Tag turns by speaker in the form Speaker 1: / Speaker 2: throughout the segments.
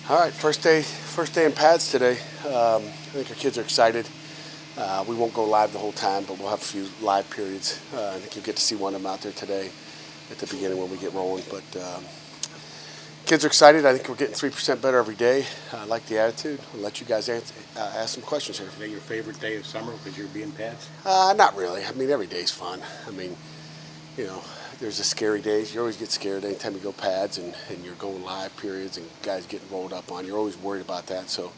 Speaker 1: All right, first day in pads today. I think our kids are excited. We won't go live the whole time, but we'll have a few live periods. I think you'll get to see one of them out there today at the beginning when we get rolling. But kids are excited. I think we're getting 3% better every day. I like the attitude. I'll let you guys ask some questions here.
Speaker 2: Is that your favorite day of summer because you're being pads?
Speaker 1: Not really. I mean, every day's fun. I mean, there's the scary days. You always get scared anytime you go pads and you're going live periods and guys getting rolled up on. You're always worried about that. So,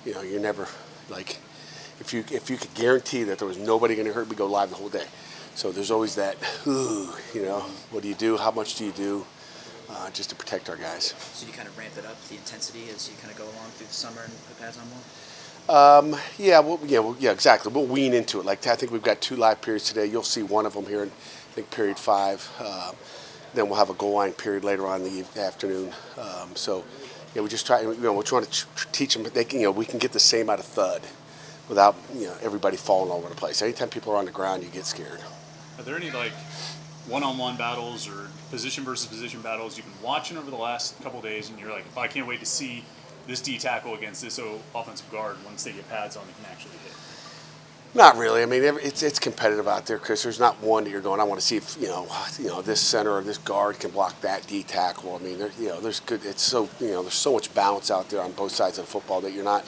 Speaker 1: you're never like, if you could guarantee that there was nobody going to hurt, we go live the whole day. So there's always that, what do you do? How much do you do? Just to protect our guys.
Speaker 3: So you kind of ramp it up, the intensity, as you kind of go along through the summer and put pads on more?
Speaker 1: Yeah, exactly. We'll wean into it. Like, I think we've got 2 live periods today. You'll see one of them here in, I think, period 5. Then we'll have a goal line period later on in the afternoon. We just try, we're trying to teach them, we can get the same out of thud without, everybody falling all over the place. Anytime people are on the ground, you get scared.
Speaker 4: Are there any, one-on-one battles or position versus position battles you've been watching over the last couple of days, and you're like, I can't wait to see this D tackle against this offensive guard once they get pads on, they can actually hit?
Speaker 1: Not really. I mean, it's competitive out there, Chris. There's not one that you're going, I want to see if this center or this guard can block that D tackle. I mean, there's good. It's so there's so much balance out there on both sides of the football that you're not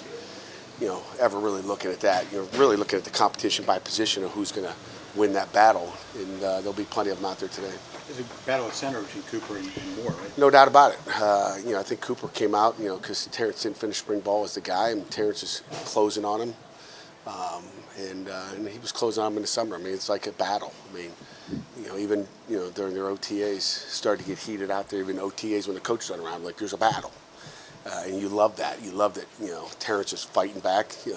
Speaker 1: ever really looking at that. You're really looking at the competition by position of who's going to win that battle, and there'll be plenty of them out there today.
Speaker 2: There's a battle at center between Cooper and Moore, right?
Speaker 1: No doubt about it. I think Cooper came out, because Terrence didn't finish spring ball as the guy, and Terrence is closing on him. And he was closing on him in the summer. I mean, it's like a battle. I mean, even during their OTAs, started to get heated out there. Even OTAs when the coaches are around, like there's a battle, and you love that. You love that. Terrence is fighting back. He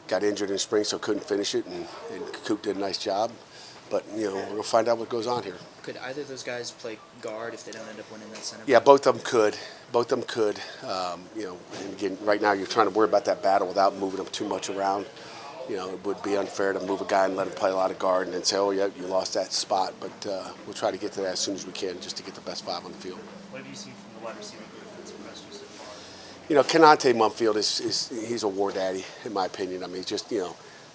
Speaker 1: got injured in the spring, so couldn't finish it, and Coop did a nice job. But we're gonna find out what goes on here.
Speaker 3: Could either of those guys play guard if they don't end up winning that center?
Speaker 1: Yeah, both of them could. And again, right now you're trying to worry about that battle without moving them too much around. It would be unfair to move a guy and let him play a lot of guard and then say, oh, yeah, you lost that spot. But we'll try to get to that as soon as we can just to get the best 5 on the field.
Speaker 4: What have you seen from the wide receiver group that's impressed you so far?
Speaker 1: Kenante Mumfield he's a war daddy, in my opinion. I mean, just,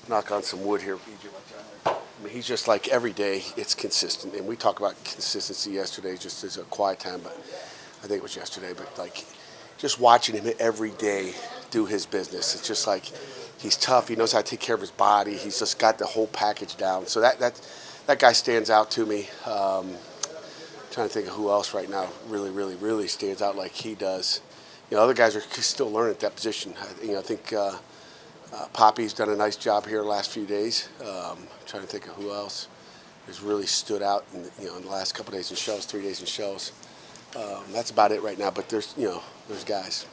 Speaker 1: knock on some wood here. I mean, he's just like every day it's consistent. And we talked about consistency yesterday just as a quiet time, but I think it was yesterday. But, just watching him every day do his business, it's just like he's tough. He knows how to take care of his body. He's just got the whole package down. So that guy stands out to me. Trying to think of who else right now really stands out like he does. Other guys are still learning at that position. I think Poppy's done a nice job here the last few days. Trying to think of who else has really stood out in the last couple of days in shells, 3 days in shells. That's about it right now. But there's guys.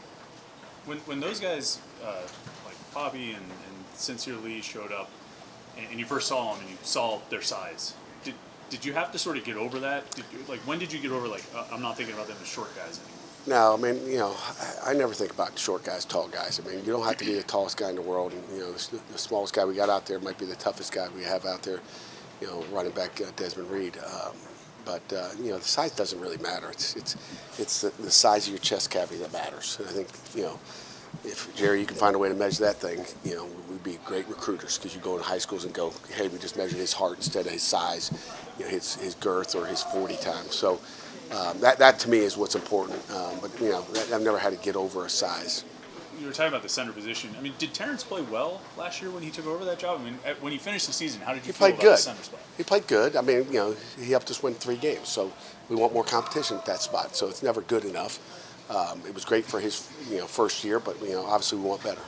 Speaker 4: When those guys like Poppy and Sincere Lee showed up, and you first saw them and you saw their size, did you have to sort of get over that? When did you get over I'm not thinking about them as short guys anymore?
Speaker 1: No, I mean, I never think about short guys, tall guys. I mean, you don't have to be the tallest guy in the world. And, the smallest guy we got out there might be the toughest guy we have out there, running back Desmond Reed. But the size doesn't really matter. It's the size of your chest cavity that matters. And I think, if, Jerry, you can find a way to measure that thing, we'd be great recruiters because you go in high schools and go, hey, we just measured his heart instead of his size, his girth or his 40 times. So that to me is what's important. But I've never had to get over a size.
Speaker 4: You were talking about the center position. I mean, did Terrence play well last year when he took over that job? I mean, when he finished the season, how did you feel about the center spot?
Speaker 1: He played good. I mean, he helped us win 3 games, so we want more competition at that spot. So it's never good enough. It was great for his first year, but obviously we want better.